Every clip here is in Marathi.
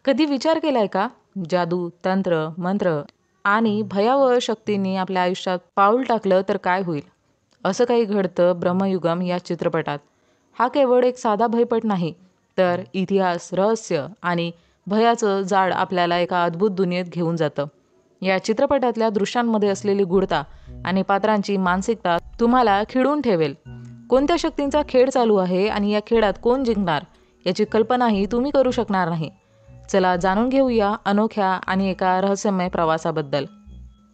कधी विचार केलाय का? जादू, तंत्र, मंत्र आणि भयावह शक्तींनी आपल्या आयुष्यात पाऊल टाकलं तर काय होईल? असं काही घडतं ब्रह्मयुगम या चित्रपटात. हा केवळ एक साधा भयपट नाही, तर इतिहास, रहस्य आणि भयाचं जाळ आपल्याला एका अद्भुत दुनियेत घेऊन जातं. या चित्रपटातल्या दृश्यांमध्ये असलेली गूढता आणि पात्रांची मानसिकता तुम्हाला खिळून ठेवेल. कोणत्या शक्तींचा खेळ चालू आहे आणि या खेळात कोण जिंकणार याची कल्पनाही तुम्ही करू शकणार नाही. चला जाणून घेऊया अनोख्या आणि एका रहस्यमय प्रवासाबद्दल.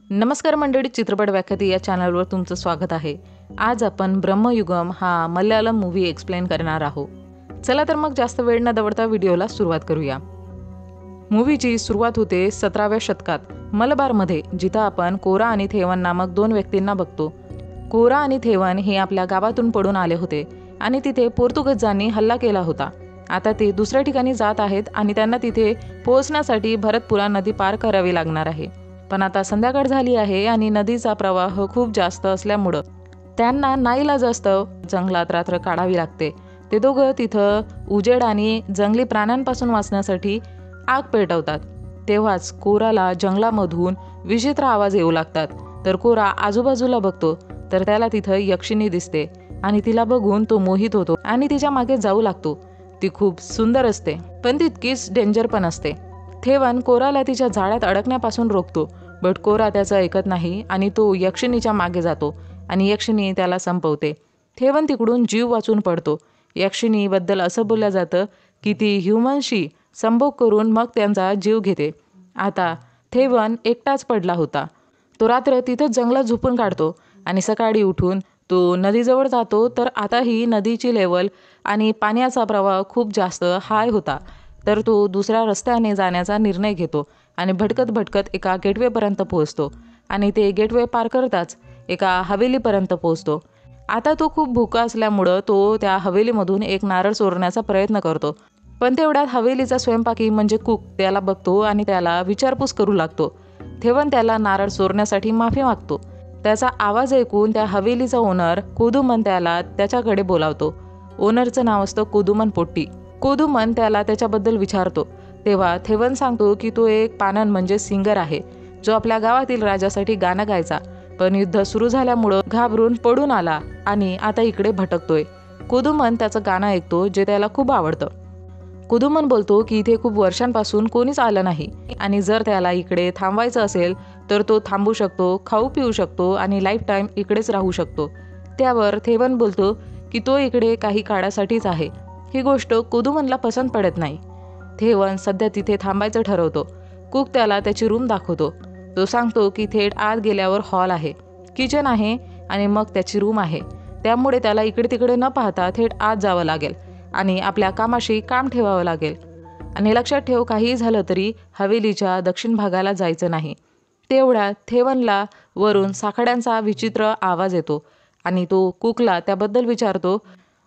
नमस्कार मंडळी, चित्रपट व्याख्याती या चॅनलवर तुमचं स्वागत आहे. आज आपण ब्रह्मयुगम हा मल्याळम मूव्ही एक्सप्लेन करणार आहोत. चला तर मग जास्त वेळ न दवडता व्हिडिओला सुरुवात करूया. मूव्हीची सुरुवात होते 17व्या शतकात मलबारमध्ये, जिथं आपण कोरा आणि थेवन नामक दोन व्यक्तींना बघतो. कोरा आणि थेवन हे आपल्या गावातून पडून आले होते आणि तिथे पोर्तुगीजांनी हल्ला केला होता. आता ते दुसऱ्या ठिकाणी जात आहेत आणि त्यांना तिथे पोहोचण्यासाठी भरतपुरा नदी पार करावी लागणार आहे. पण आता संध्याकाळ झाली आहे आणि नदीचा प्रवाह खूप जास्त असल्यामुळं त्यांना नाईलाजास्तव जंगलात रात्र काढावी लागते. ते दोघं तिथं उजेड आणि जंगली प्राण्यांपासून वाचण्यासाठी आग पेटवतात. तेव्हाच कोराला जंगलामधून विचित्र आवाज येऊ लागतात. तर कोरा आजूबाजूला बघतो तर त्याला तिथं यक्षिणी दिसते आणि तिला बघून तो मोहित होतो आणि तिच्या मागे जाऊ लागतो. ती खूप सुंदर असते, पण तितकीच डेंजर पण असते. थेवन कोराला तिच्या जाळ्यात अडकण्यापासून रोखतो, बट कोरा त्याचं ऐकत नाही आणि तो यक्षिणीच्या मागे जातो आणि यक्षिणी त्याला संपवते. थेवन तिकडून जीव वाचून पडतो. यक्षिणीबद्दल असं बोललं जातं की ती ह्युमनशी संभोग करून मग त्यांचा जीव घेते. आता थेवन एकटाच पडला होता. तो रात्र तिथंच जंगलात झोपून काढतो आणि सकाळी उठून तो नदीजवळ जातो. तर आता ही नदीची लेवल आणि पाण्याचा प्रवाह खूप जास्त हाय होता. तर तो दुसऱ्या रस्त्याने जाण्याचा निर्णय घेतो आणि भटकत भटकत एका गेटवेपर्यंत पोहोचतो आणि ते गेटवे पार करताच एका हवेलीपर्यंत पोहोचतो. आता तो खूप भुका असल्यामुळं तो त्या हवेलीमधून एक नारळ चोरण्याचा प्रयत्न करतो. पण तेवढ्यात हवेलीचा स्वयंपाकी म्हणजे कुक त्याला बघतो आणि त्याला विचारपूस करू लागतो. थेवन त्याला नारळ चोरण्यासाठी माफी मागतो. त्याचा आवाज ऐकून त्या हवेलीचा ओनर कोदुमन त्याला त्याच्याकडे बोलावतो. ओनरचं नाव असतं कोदुमन पोट्टी. कोदुमन त्याला त्याच्याबद्दल विचारतो. तेव्हा थेवन सांगतो की तो एक पानन म्हणजे सिंगर आहे, जो आपल्या गावातील राजासाठी गाणं गायचा, पण युद्ध सुरू झाल्यामुळं घाबरून पडून आला आणि आता इकडे भटकतोय. कोदुमन त्याचं गाणं ऐकतो, जे त्याला खूप आवडतं. कोदुमन बोलतो की इथे खूप वर्षांपासून कोणीच आलं नाही आणि जर त्याला इकडे थांबायचं असेल तर तो थांबू शकतो, खाऊ पिऊ शकतो आणि लाईफ टाईम इकडेच राहू शकतो. त्यावर थेवन बोलतो की तो इकडे काही काळासाठीच आहे. ही गोष्ट कोदुमनला पसंत पडत नाही. थेवन सध्या तिथे थांबायचं ठरवतो. कुक त्याला त्याची रूम दाखवतो. तो सांगतो की थेट आत गेल्यावर हॉल आहे, किचन आहे आणि मग त्याची रूम आहे. त्यामुळे त्याला इकडे तिकडे न पाहता थेट आत जावं लागेल आणि आपल्या कामाशी काम ठेवावं लागेल. आणि लक्षात ठेव, काहीही झालं तरी हवेलीच्या दक्षिण भागाला जायचं नाही. तेवढ्यात थेवनला वरून साखळ्यांचा विचित्र आवाज येतो आणि तो कुकला त्याबद्दल विचारतो.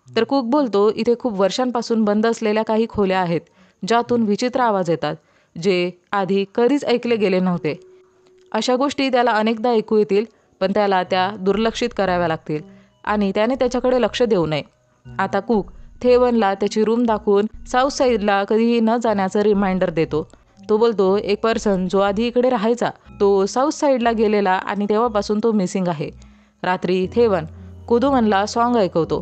तर कुक बोलतो, इथे खूप वर्षांपासून बंद असलेल्या काही खोल्या आहेत, ज्यातून विचित्र आवाज येतात, जे आधी कधीच ऐकले गेले नव्हते. अशा गोष्टी त्याला अनेकदा ऐकू येतील, पण त्याला त्या दुर्लक्षित कराव्या लागतील आणि त्याने त्याच्याकडे लक्ष देऊ नये. आता कुक थेवनला त्याची रूम दाखवून साऊथ साईडला कधीही न जाण्याचं रिमाइंडर देतो. तो बोलतो, एक पर्सन जो आधी इकडे राहायचा तो साऊथ साईडला गेलेला आणि तेव्हापासून तो मिसिंग आहे. रात्री थेवन कोदुमनला सॉन्ग ऐकवतो.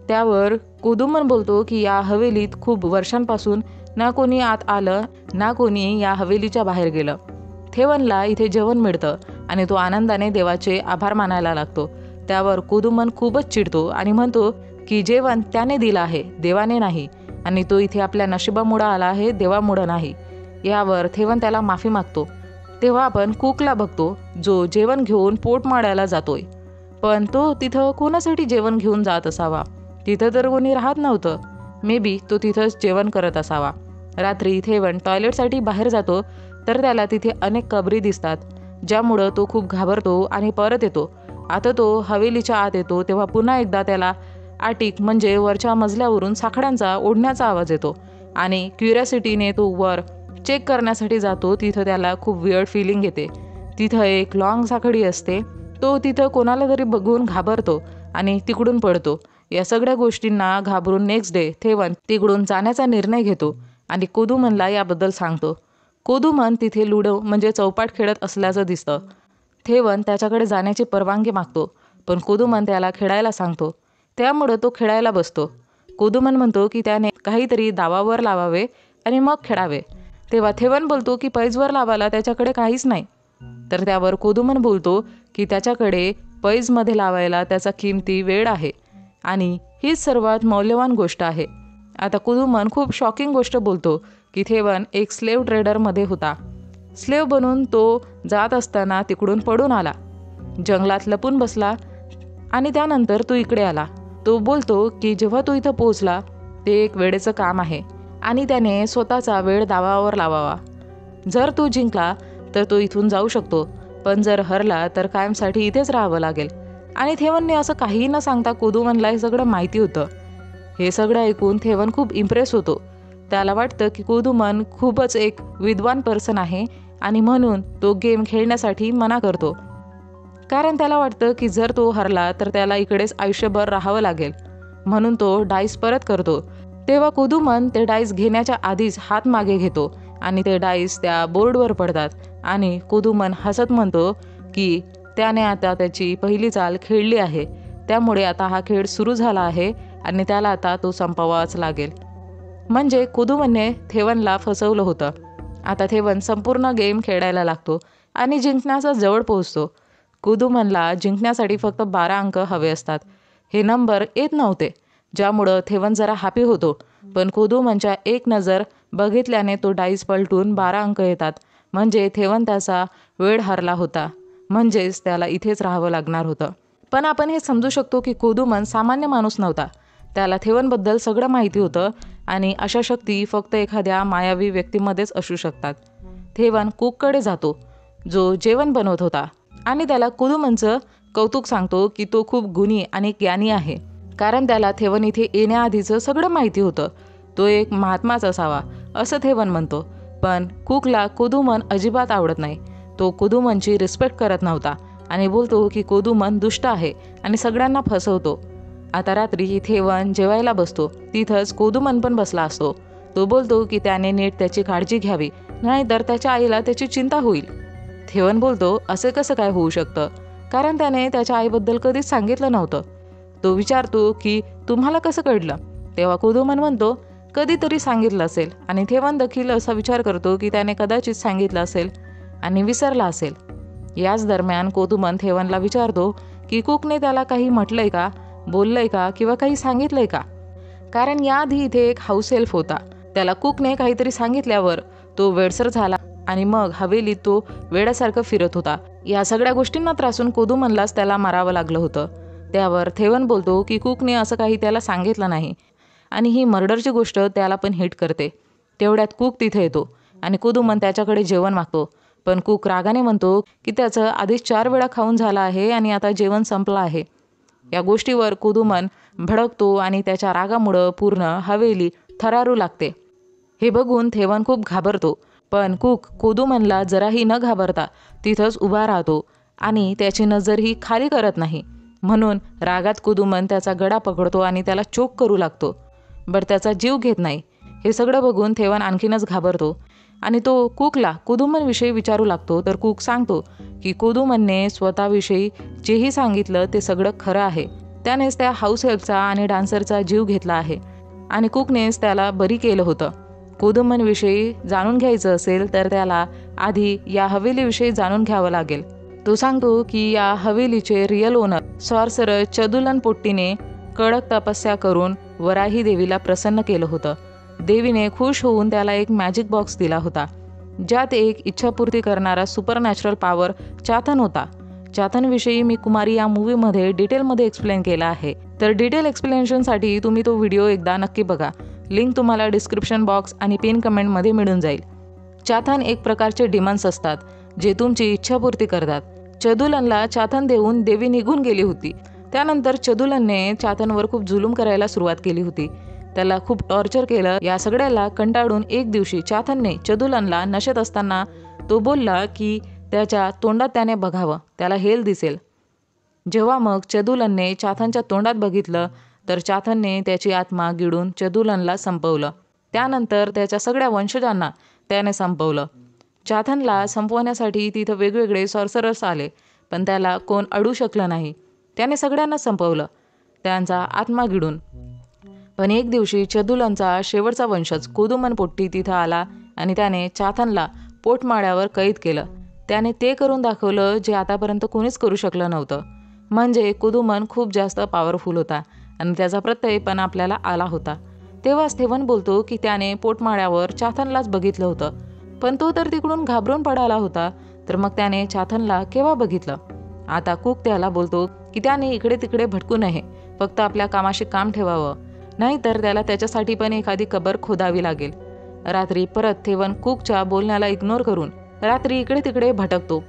त्यावर कोदुमन बोलतो की या हवेलीत खूप वर्षांपासून ना कोणी आत आलं ना कोणी या हवेलीच्या बाहेर गेलं. थेवनला इथे जेवण मिळतं आणि तो आनंदाने देवाचे आभार मानायला लागतो. त्यावर कोदुमन खूपच चिडतो आणि म्हणतो की जेवण त्याने दिलं आहे, देवाने नाही, आणि तो इथे आपल्या नशिबामुळं आला आहे, देवामुळं नाही. यावर थेवन त्याला माफी मागतो. तेव्हा आपण कुकला बघतो, जो जेवण घेऊन पोट मारायला जातोय. पण तो तिथं कोणासाठी जेवण घेऊन जात असावा? तिथं तर कोणी राहत नव्हतं. मे बी तो तिथंच जेवण करत असावा. रात्री थेवन टॉयलेटसाठी बाहेर जातो तर त्याला तिथे अनेक कबरी दिसतात, ज्यामुळं तो खूप घाबरतो आणि परत येतो. आता तो हवेलीच्या आत येतो तेव्हा पुन्हा एकदा त्याला आटिक म्हणजे वरच्या मजल्यावरून साखळ्यांचा ओढण्याचा आवाज येतो आणि क्युरियोसिटीने तो वर चेक करण्यासाठी जातो. तिथं त्याला खूप वियर्ड फिलिंग येते. तिथं एक लॉंग साखळी असते. तो तिथं कोणाला तरी बघून घाबरतो आणि तिकडून पडतो. या सगळ्या गोष्टींना घाबरून नेक्स्ट डे थेवन तिकडून जाण्याचा निर्णय घेतो आणि कोदूमनला याबद्दल सांगतो. कोदूमन तिथे लुडो म्हणजे चौपाट खेळत असल्याचं दिसतं. थेवन त्याच्याकडे जाण्याची परवानगी मागतो, पण कोदूमन त्याला खेळायला सांगतो. त्यामुळं तो खेळायला बसतो. कोदूमन म्हणतो की त्याने काहीतरी दावावर लावावे आणि मग खेळावे. तेव्हा थेवन बोलतो की पैजवर लावायला त्याच्याकडे काहीच नाही. तर त्यावर कोदूमन बोलतो की त्याच्याकडे पैजमध्ये लावायला त्याचा किमती वेळ आहे आणि हीच सर्वात मौल्यवान गोष्ट आहे. आता कोदूमन खूप शॉकिंग गोष्ट बोलतो की थेवन एक स्लेव्ह ट्रेडरमध्ये होता. स्लेव्ह बनून तो जात असताना तिकडून पडून आला, जंगलात लपून बसला आणि त्यानंतर तो इकडे आला. तो बोलतो की जेव्हा तो इथं पोहोचला ते एक वेळेचं काम आहे आणि त्याने स्वतःचा वेळ दावावर लावावा. जर तो जिंकला तर तो इथून जाऊ शकतो, पण जर हरला तर कायमसाठी इथेच राहावं लागेल. आणि थेवनने असं काहीही न सांगता कोदूमनला हे सगळं माहिती होतं. हे सगळं ऐकून थेवन खूप इम्प्रेस होतो. त्याला वाटतं की कोदूमन खूपच एक विद्वान पर्सन आहे आणि म्हणून तो गेम खेळण्यासाठी मना करतो. कारण त्याला वाटतं की जर तो हरला तर त्याला इकडेच आयुष्यभर राहावं लागेल. म्हणून तो डाईस परत करतो. तेव्हा कोदूमन ते डाईस घेण्याच्या आधीच हात मागे घेतो आणि ते डाईस त्या बोर्डवर पडतात आणि कोदूमन हसत म्हणतो की त्याने आता त्याची पहिली चाल खेळली आहे, त्यामुळे आता हा खेळ सुरू झाला आहे आणि त्याला आता तो संपवावाच लागेल. म्हणजे कोदूमनने थेवनला फसवलं होतं. आता थेवन संपूर्ण गेम खेळायला लागतो आणि जिंकण्याचा जवळ पोहोचतो. कोदूमनला जिंकण्यासाठी फक्त 12 अंक हवे असतात. हे नंबर येत नव्हते, ज्यामुळं थेवन जरा हॅपी होतो. पण कोदूमनच्या एक नजर बघितल्याने तो डाईस पलटून 12 अंक येतात. म्हणजे थेवन त्याचा वेळ हरला होता, म्हणजेच त्याला इथेच राहावं लागणार होतं. पण आपण हे समजू शकतो की कोदूमन सामान्य माणूस नव्हता. त्याला थेवनबद्दल सगळं माहिती होतं आणि अशा शक्ती फक्त एखाद्या मायावी व्यक्तीमध्येच असू शकतात. थेवन कुककडे जातो, जो जेवण बनवत होता, आणि त्याला कोदूमनचं कौतुक सांगतो की तो खूप गुणी आणि ज्ञानी आहे. कारण त्याला थेवन इथे येण्याआधीचं सगळं माहिती होतं. तो एक महात्माच असावा असं थेवन म्हणतो. पण कुकला कोदूमन अजिबात आवडत नाही. तो कोदूमनची रिस्पेक्ट करत नव्हता आणि बोलतो की कोदूमन दुष्ट आहे आणि सगळ्यांना फसवतो. आता रात्री थेवन जेवायला बसतो. तिथंच कोदूमन पण बसला असतो. तो बोलतो की त्याने नीट त्याची काळजी घ्यावी, नाहीतर त्याच्या आईला त्याची चिंता होईल. थेवन बोलतो असे कसं काय होऊ शकतं, कारण त्याने त्याच्या आईबद्दल कधीच सांगितलं नव्हतं. तो विचारतो की तुम्हाला कसं कळलं. तेव्हा कोदूमन म्हणतो कधीतरी सांगितलं असेल. आणि थेवन देखील असा विचार करतो की त्याने कदाचित सांगितलं असेल आणि विसरला असेल. याच दरम्यान कोदूमन थेवनला विचारतो की कुकने त्याला काही म्हटलंय का, बोललंय का किंवा काही सांगितलंय का. कारण याआधी इथे एक हाऊस हेल्प होता. त्याला कुकने काहीतरी सांगितल्यावर तो वेडसर झाला आणि मग हवेलीत तो वेड्यासारखं फिरत होता. या सगळ्या गोष्टींना त्रासून कोदूमनलाच त्याला मारावं लागलं होतं. त्यावर थेवन बोलतो की कुकने असं काही त्याला सांगितलं नाही आणि ही मर्डरची गोष्ट त्याला पण हिट करते. तेवढ्यात कुक तिथे येतो आणि कोदूमन त्याच्याकडे जेवण मागतो. पण कुक रागाने म्हणतो की त्याचं आधीच 4 वेळा खाऊन झालं आहे आणि आता जेवण संपलं आहे. या गोष्टीवर कोदूमन भडकतो आणि त्याच्या रागामुळं पूर्ण हवेली थरारू लागते. हे बघून थेवन खूप घाबरतो. पण कुक कोदूमनला जराही न घाबरता तिथंच उभा राहतो आणि त्याची नजरही खाली करत नाही. म्हणून रागात कोदूमन त्याचा गळा पकडतो आणि त्याला चोक करू लागतो, बट त्याचा जीव घेत नाही. हे सगळं बघून थेवन आणखीनच घाबरतो आणि तो कुकला कोदूमनविषयी विचारू लागतो. तर कुक सांगतो की कोदूमनने स्वतःविषयी जेही सांगितलं ते सगळं खरं आहे. त्यानेच त्या हाऊस हेल्पचा आणि डान्सरचा जीव घेतला आहे आणि कुकनेच त्याला बरी केलं होतं. कोदूमनविषयी जाणून घ्यायचं असेल तर त्याला आधी या हवेलीविषयी जाणून घ्यावं लागेल. तो सांगतो की या हवेलीचे रिअल ओनर सॉर्सरर चदुलन पोट्टीने कडक तपस्या करून वराही देवीला प्रसन्न केलं होतं. देवीने खुश होऊन त्याला एक मॅजिक बॉक्स दिला होता, ज्यात एक इच्छापूर्ती करणारा सुपरनॅचरल पॉवर चाथन होता. चाथनविषयी मी कुमारी या मूवीमध्ये डिटेलमध्ये एक्सप्लेन केला आहे. तर डिटेल एक्सप्लेनेशनसाठी तुम्ही तो व्हिडिओ एकदा नक्की बघा. लिंक तुम्हाला डिस्क्रिप्शन बॉक्स आणि पिन कमेंटमध्ये मिळून जाईल. चाथन एक प्रकारचे डिमन्स असतात जे तुमची इच्छापूर्ती करतात. चदुलनला चाथन देऊन देवी निघून गेली होती. त्यानंतर चदुलनने चाथनवर खूप जुलूम करायला सुरुवात केली होती. त्याला खूप टॉर्चर केलं. या सगळ्याला कंटाळून एक दिवशी चाथनने चदुलनला नशेत असताना तो बोलला की त्याच्या तोंडात त्याने बघावं, त्याला हेल दिसेल. जेव्हा मग चदुलनने चाथनच्या तोंडात बघितलं तर चाथनने त्याची आत्मा गिळून चदुलनला संपवलं. त्यानंतर त्याच्या सगळ्या वंशजांना त्याने संपवलं. चाथनला संपवण्यासाठी तिथं वेगवेगळे सॉर्सरर्स आले, पण त्याला कोण अडू शकलं नाही. त्याने सगळ्यांना संपवलं, त्यांचा आत्मा गिळून. पण एक दिवशी चदुलनचा शेवटचा वंशज कोदुमनपोट्टी तिथं आला आणि त्याने चाथनला पोटमाळ्यावर कैद केलं. त्याने ते करून दाखवलं जे आतापर्यंत कोणीच करू शकलं नव्हतं. म्हणजे कोदुमन खूप जास्त पॉवरफुल होता आणि त्याचा प्रत्यय पण आपल्याला आला होता. तेव्हा थेवन बोलतो की त्याने पोटमाळ्यावर चाथनलाच बघितलं होतं, पण तो तर तिकडून घाबरून पडाला होता, तर मग त्याने चाथनला केव्हा बघितलं? आता कुक त्याला बोलतो की त्याने इकडे तिकडे भटकू नये, फक्त आपल्या कामाशी काम ठेवावं, नाहीतर त्याला त्याच्यासाठी पण एखादी कबर खोदावी लागेल. रात्री परत थेवन कुकच्या बोलण्याला इग्नोर करून रात्री इकडे तिकडे भटकतो.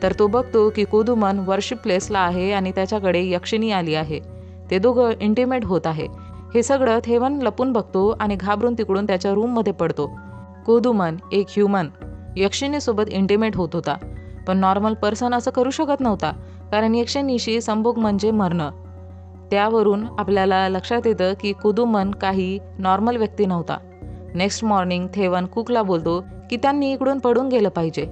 तर तो बघतो की कोदुमन वर्शिप प्लेसला आहे आणि त्याच्याकडे यक्षिणी आली आहे. ते दोघं इंटिमेट होत आहे. हे सगळं थेवन लपून बघतो आणि घाबरून तिकडून त्याच्या रूममध्ये पडतो. कोदुमन एक ह्युमन यक्षिणीसोबत इंटिमेट होत होता, पण नॉर्मल पर्सन असं करू शकत नव्हता, कारण यक्षिणीशी संभोग म्हणजे मरणं. त्यावरून आपल्याला लक्षात येतं की कोदुमन काही नॉर्मल व्यक्ती नव्हता. नेक्स्ट मॉर्निंग थेवन कुकला बोलतो की त्यांनी इकडून पडून गेलं पाहिजे,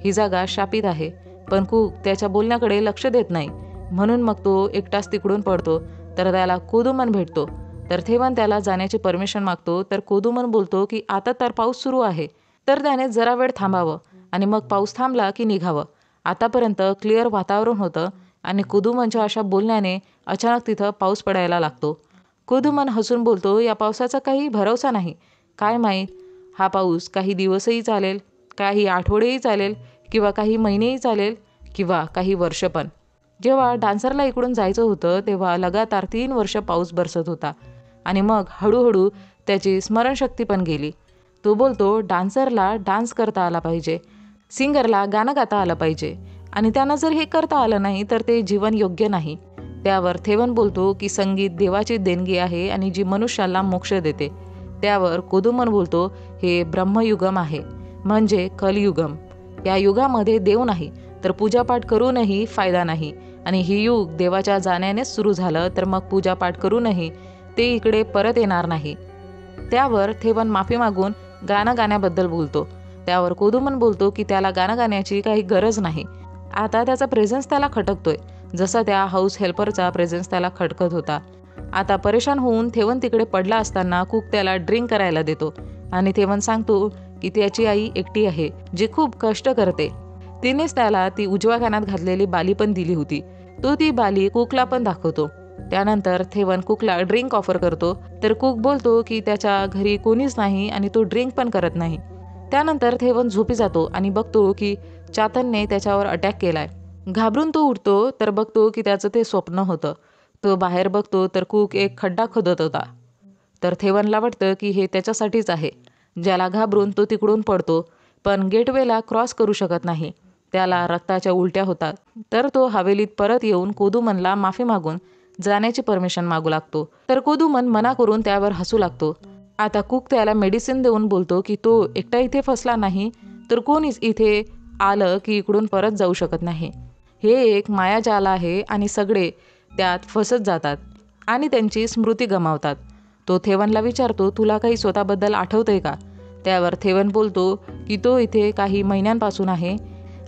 ही जागा शापित आहे. पण कुक त्याच्या बोलण्याकडे लक्ष देत नाही, म्हणून मग तो एकटाच तिकडून पडतो. तर त्याला कोदुमन भेटतो. तर थेवन त्याला जाण्याची परमिशन मागतो. तर कोदुमन बोलतो की आता तर पाऊस सुरू आहे, तर त्याने जरा वेळ थांबावं आणि मग पाऊस थांबला की निघावं. आतापर्यंत क्लिअर वातावरण होतं आणि कोदुमनच्या अशा बोलण्याने अचानक तिथं पाऊस पडायला लागतो. कोदुमन हसून बोलतो, या पावसाचा काही भरवसा नाही, काय माहीत हा पाऊस काही दिवसही चालेल, काही आठवडेही चालेल, किंवा काही महिनेही चालेल, किंवा काही वर्ष पण. जेव्हा डान्सरला इकडून जायचं होतं तेव्हा लगातार 3 वर्ष पाऊस बरसत होता आणि मग हळूहळू त्याची स्मरणशक्ती पण गेली. तो बोलतो डान्सरला डान्स करता आला पाहिजे, सिंगरला गाणं गाता आलं पाहिजे, आणि त्यांना जर हे करता आलं नाही तर ते जीवन योग्य नाही. त्यावर थेवन बोलतो की संगीत देवाची देणगी आहे आणि जी मनुष्याला मोक्ष देते. त्यावर कोदुमन बोलतो हे ब्रह्मयुगम आहे, म्हणजे कलयुगम. या युगामध्ये देव नाही, तर पूजापाठ करूनही फायदा नाही, आणि हे युग देवाच्या जाण्यानेच सुरू झालं तर मग पूजापाठ करूनही ते इकडे परत येणार नाही. त्यावर थेवन माफी मागून गाणं गाण्याबद्दल बोलतो. त्यावर कोदुमन बोलतो की त्याला गाणं गाण्याची काही गरज नाही, आता त्याचा प्रेझेन्स त्याला खटकतोय, जसा त्या हाऊस हेल्परचा प्रेझेन्स त्याला खटकत होता. आता परेशान होऊन थेवन तिकडे पडला असताना कुक त्याला ड्रिंक करायला देतो आणि थेवन सांगतो की त्याची आई एकटी आहे जी खूप कष्ट करते. तिनेच त्याला ती उजव्या कानात घातलेली बाली पण दिली होती. तो ती बाली कुकला पण दाखवतो. त्यानंतर थेवन कुकला ड्रिंक ऑफर करतो, तर कुक बोलतो की त्याच्या घरी कोणीच नाही आणि तो ड्रिंक पण करत नाही. त्यानंतर थेवन झोपी जातो आणि बघतो की चाथनने त्याच्यावर अटॅक केलाय. घाबरून तो उठतो तर बघतो की त्याचं ते स्वप्न होतं. तो बाहेर बघतो तर कुक एक खड्डा खोदत होता. तर थेवनला वाटतं की हे त्याच्यासाठीच आहे, ज्याला घाबरून तो तिकडून पडतो, पण गेटवेला क्रॉस करू शकत नाही. त्याला रक्ताच्या उलट्या होतात. तर तो हवेलीत परत येऊन कोदुमनला माफी मागून जाण्याची परमिशन मागू लागतो. तर कोदुमन मना करून त्यावर हसू लागतो. आता कुक त्याला मेडिसिन देऊन बोलतो की तो एकटा इथे फसला नाही, तर कोणीच इथे आलं की इकडून परत जाऊ शकत नाही. हे एक मायाजाल आहे आणि सगळे त्यात फसत जातात आणि त्यांची स्मृती गमावतात. तो थेवनला विचारतो, तुला काही स्वतःबद्दल आठवतंय का? त्यावर थेवन बोलतो की तो इथे काही महिन्यांपासून आहे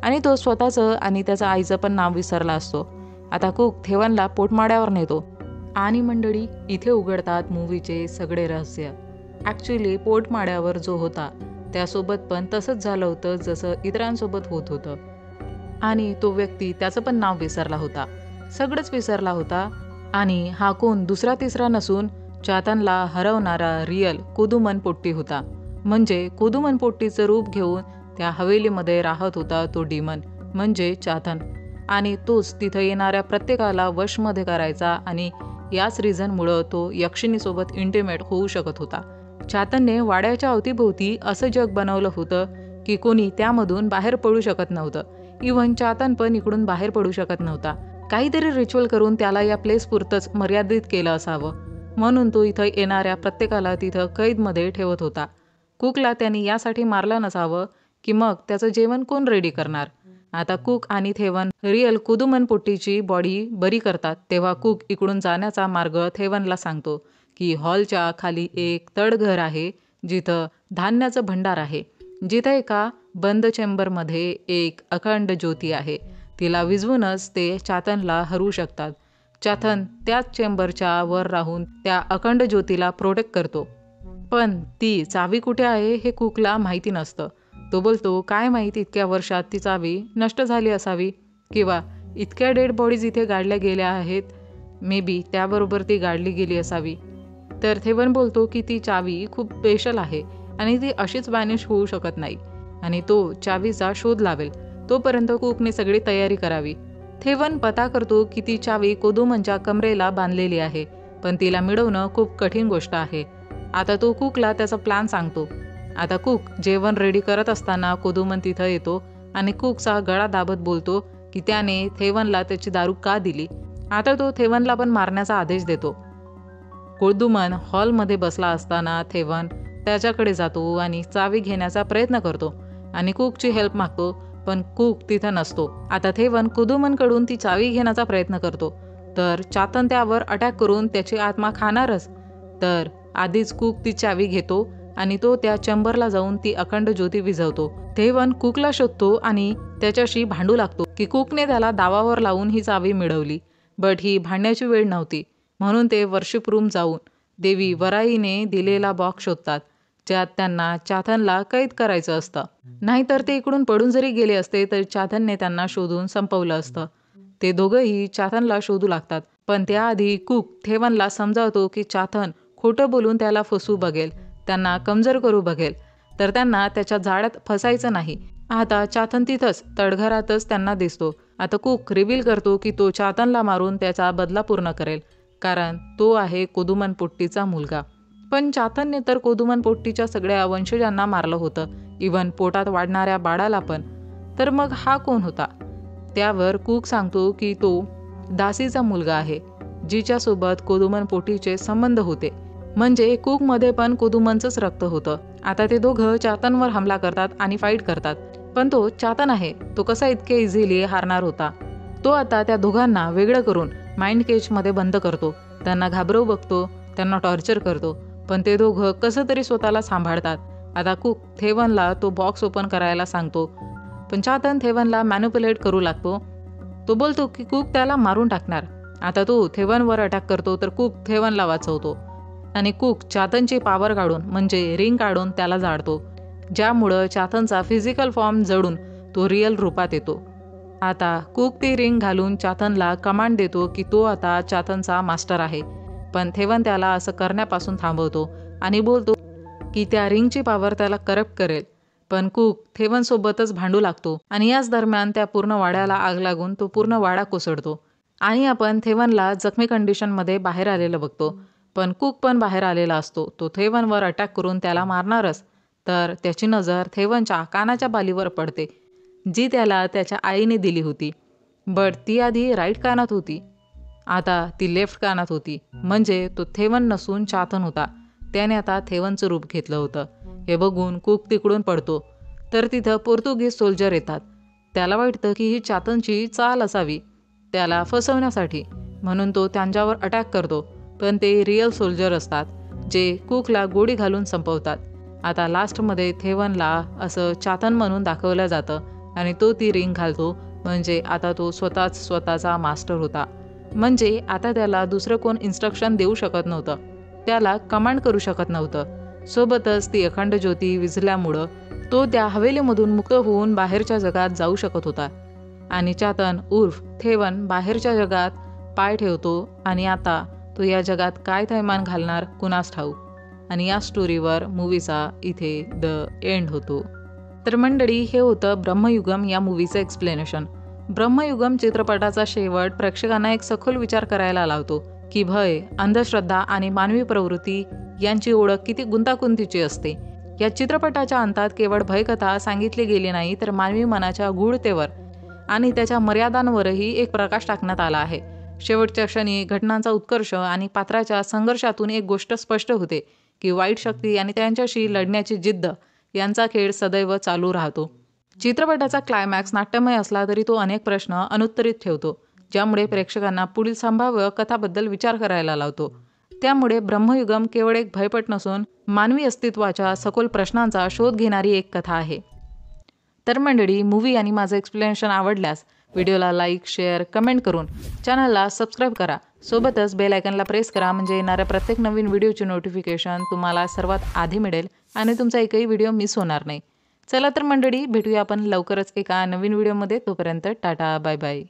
आणि तो स्वतःचं आणि त्याच्या आईचं पण नाव विसरला असतो. आता कुक थेवनला पोटमाळ्यावर नेतो आणि मंडळी इथे उघडतात मूवीचे सगळे रहस्य. ॲक्च्युली पोटमाळ्यावर जो होता त्यासोबत पण तसंच झालं होतं जसं इतरांसोबत होत होतं, आणि तो व्यक्ती त्याचं पण नाव विसरला होता, सगळंच विसरला होता. आणि हा कोण दुसरा तिसरा नसून चाथनला हरवणारा रियल कोदुमनपोट्टी होता. म्हणजे कोदुमनपोट्टीचं रूप घेऊन त्या हवेलीमध्ये राहत होता तो डिमन म्हणजे चाथन, आणि तोच तिथं येणाऱ्या प्रत्येकाला वशमध्ये करायचा आणि याच रिझनमुळं तो यक्षिणीसोबत इंटिमेट होऊ शकत होता. चाथनने वाड्याच्या अवतीभोवती असं जग बनवलं होतं की कोणी त्यामधून बाहेर पडू शकत नव्हतं. इव्हन चाथन पण इकडून बाहेर पडू शकत नव्हता. काहीतरी रिच्युअल करून त्याला या प्लेस पुरतंच मर्यादित केलं असावं, म्हणून तो इथं येणाऱ्या प्रत्येकाला तिथं कैदमध्ये ठेवत होता. कुकला त्यांनी यासाठी मारलं नसावं की मग त्याचं जेवण कोण रेडी करणार. आता कुक आणि थेवन रियल कोदुमनपोट्टीची बॉडी बरी करतात तेव्हा कुक इकडून जाण्याचा मार्ग थेवनला सांगतो की हॉलच्या खाली एक तळघर आहे जिथं धान्याचं भंडार आहे, जिथं एका बंद चेंबरमध्ये एक अखंड ज्योती आहे. तिला विझवूनच ते चातनला हरवू शकतात. चातन त्याच चेंबरच्या वर राहून त्या अखंड ज्योतीला प्रोटेक्ट करतो. पण ती चावी कुठे आहे हे कुकला माहिती नसतं. तो बोलतो, काय माहिती इतक्या वर्षात ती चावी नष्ट झाली असावी, किंवा इतक्या डेड बॉडीज इथे गाडल्या गेल्या आहेत, मे बी त्याबरोबर ती गाडली गेली असावी. तर थेवन बोलतो की ती चावी खूप स्पेशल आहे आणि ती अशीच वॅनिश होऊ शकत नाही, आणि तो चावीचा शोध लावेल. तोपर्यंत कुकने सगळी तयारी करावी. थेवन पता करतो की ती चावी कोदुमनच्या कमरेला बांधलेली आहे, पण तिला मिळवणं खूप कठीण गोष्ट आहे. आता तो कुकला त्याचा प्लॅन सांगतो. आता कुक जेवण रेडी करत असताना कोदुमन तिथं येतो आणि कुकचा गळा दाबत बोलतो की त्याने थेवनला त्याची दारू का दिली. आता तो थेवनला पण मारण्याचा आदेश देतो. कोदुमन हॉलमध्ये बसला असताना थेवन त्याच्याकडे जातो आणि चावी घेण्याचा प्रयत्न करतो आणि कुकची हेल्प मागतो, पण कुक तिथं नसतो. आता थेवन कोदुमनकडून ती चावी घेण्याचा प्रयत्न करतो, तर चातन त्यावर अटॅक करून त्याची आत्मा खाणारच. तर आधीच कुक ती चावी घेतो आणि तो त्या चेंबरला जाऊन ती अखंड ज्योती विझवतो. थेवन कुकला शोधतो आणि त्याच्याशी भांडू लागतो की कुकने त्याला दावावर लावून ही चावी मिळवली. बट ही भांडण्याची वेळ नव्हती, म्हणून ते वर्शिप रूम जाऊन देवी वराईने दिलेला बॉक्स शोधतात, ज्यात त्यांना चातनला कैद करायचं असतं. नाहीतर ते इकडून पडून जरी गेले असते तर चातनने त्यांना शोधून संपवलं असतं. ते दोघंही चातनला शोधू लागतात, पण त्याआधी कुक थेवनला समजावतो की चातन खोटं बोलून त्याला फसवू बघेल, त्यांना कमजोर करू बघेल, तर त्यांना त्याच्या जाळ्यात फसायचं नाही. आता चातन तिथंच तडघरातच त्यांना दिसतो. आता कुक रिव्हील करतो की तो चातनला मारून त्याचा बदला पूर्ण करेल, कारण तो आहे कोदुमन पोट्टीचा मुलगा. पण चातनने तर कोदुमन पोट्टीच्या सगळ्या वंशजांना मारलं होतं, इव्हन पोटात वाढणाऱ्या बाळाला पण. तर मग हा कोण होता? त्यावर कुक सांगतो की तो दासीचा मुलगा आहे, जिच्यासोबत कोदुमन पोट्टीचे संबंध होते. म्हणजे कुकमध्ये पण कोदुमनचंच रक्त होतं. आता ते दोघं चातनवर हमला करतात आणि फाईट करतात, पण तो चातन आहे, तो कसा इतके इझिली हारणार होता. तो आता त्या दोघांना वेगळं करून माइंड केजमध्ये बंद करतो, त्यांना घाबरवू बघतो, त्यांना टॉर्चर करतो, पण ते दोघं कसं तरी स्वतःला सांभाळतात. आता कुक थेवनला तो बॉक्स ओपन करायला सांगतो, पण चातन थेवनला मॅनिप्युलेट करू लागतो. तो बोलतो की कुक त्याला मारून टाकणार. आता तो थेवनवर अटॅक करतो, तर कुक थेवनला वाचवतो आणि कुक चातनची पॉवर काढून म्हणजे रिंग काढून त्याला जाळतो, ज्यामुळं चातनचा फिजिकल फॉर्म जळून तो रिअल रूपात येतो. आता कुक ती रिंग घालून चातनला कमांड देतो की तो आता चातनचा मास्टर आहे, पण थेवन त्याला असं करण्यापासून थांबवतो आणि बोलतो की त्या रिंगची पॉवर त्याला करप्ट करेल. पण कुक थेवनसोबतच भांडू लागतो आणि याच दरम्यान त्या पूर्ण वाड्याला आग लागून तो पूर्ण वाडा कोसळतो आणि आपण थेवनला जखमी कंडिशनमध्ये बाहेर आलेलं बघतो. पण कुक पण बाहेर आलेला असतो. तो थेवनवर अटॅक करून त्याला मारणारच, तर त्याची नजर थेवनच्या कानाच्या बालीवर पडते, जी त्याला त्याच्या आईने दिली होती. बट ती आधी राईट कानात होती, आता ती लेफ्ट कानात होती. म्हणजे तो थेवन नसून चातन होता. त्याने आता थेवनचं रूप घेतलं होतं. हे बघून कुक तिकडून पडतो, तर तिथं पोर्तुगीज सोल्जर येतात. त्याला वाटतं की ही चातनची चाल असावी त्याला फसवण्यासाठी, म्हणून तो त्यांच्यावर अटॅक करतो, पण ते रिअल सोल्जर असतात, जे कुकला गोळी घालून संपवतात. आता लास्टमध्ये थेवनला असं चातन म्हणून दाखवलं जातं आणि तो ती रिंग घालतो, म्हणजे आता तो स्वतःचा मास्टर होता. म्हणजे आता त्याला दुसरं कोण इन्स्ट्रक्शन देऊ शकत नव्हतं, त्याला कमांड करू शकत नव्हतं. सोबतच ती अखंड ज्योती विझल्यामुळं तो त्या हवेलीमधून मुक्त होऊन बाहेरच्या जगात जाऊ शकत होता. आणि चातन उर्फ थेवन बाहेरच्या जगात पाय ठेवतो आणि आता तो या जगात काय थैमान घालणार कुणास ठाऊक. आणि या स्टोरीवर मूवीचा इथे द एंड होतो. तर मंडळी, हे होतं ब्रह्मयुगम या मूवीचं एक्सप्लेनेशन. ब्रह्मयुगम चित्रपटाचा शेवट प्रेक्षकांना एक सखोल विचार करायला लावतो की भय, अंधश्रद्धा आणि मानवी प्रवृत्ती यांची ओळख किती गुंतागुंतीची असते. या चित्रपटाच्या अंतात केवळ भयकथा सांगितली गेली नाही, तर मानवी मनाच्या गूढतेवर आणि त्याच्या मर्यादांवरही एक प्रकाश टाकण्यात आला आहे. शेवटच्या क्षणी घटनांचा उत्कर्ष आणि पात्राच्या संघर्षातून एक गोष्ट स्पष्ट होते की वाईट शक्ती आणि त्यांच्याशी लढण्याची जिद्द यांचा खेळ सदैव चालू राहतो. चित्रपटाचा क्लायमॅक्स नाट्यमय असला तरी तो अनेक प्रश्न अनुत्तरित ठेवतो, ज्यामुळे प्रेक्षकांना पुढील संभाव्य कथाबद्दल विचार करायला लावतो. त्यामुळे ब्रह्मयुगम केवळ एक भयपट नसून मानवी अस्तित्वाच्या सखोल प्रश्नांचा शोध घेणारी एक कथा आहे. तर मंडळी, मूवी आणि माझं एक्सप्लेनेशन आवडल्यास व्हिडिओला लाईक, शेअर, कमेंट करून चॅनलला सबस्क्राईब करा. सोबतच बेल आयकॉनला प्रेस करा, म्हणजे येणाऱ्या प्रत्येक नवीन व्हिडिओची नोटिफिकेशन तुम्हाला सर्वात आधी मिळेल आणि तुमचा एकही व्हिडिओ मिस होणार नाही. चला तर मंडळी, भेटूया आपण लवकरच एका नवीन व्हिडिओमध्ये. तोपर्यंत टाटा, बाय बाय.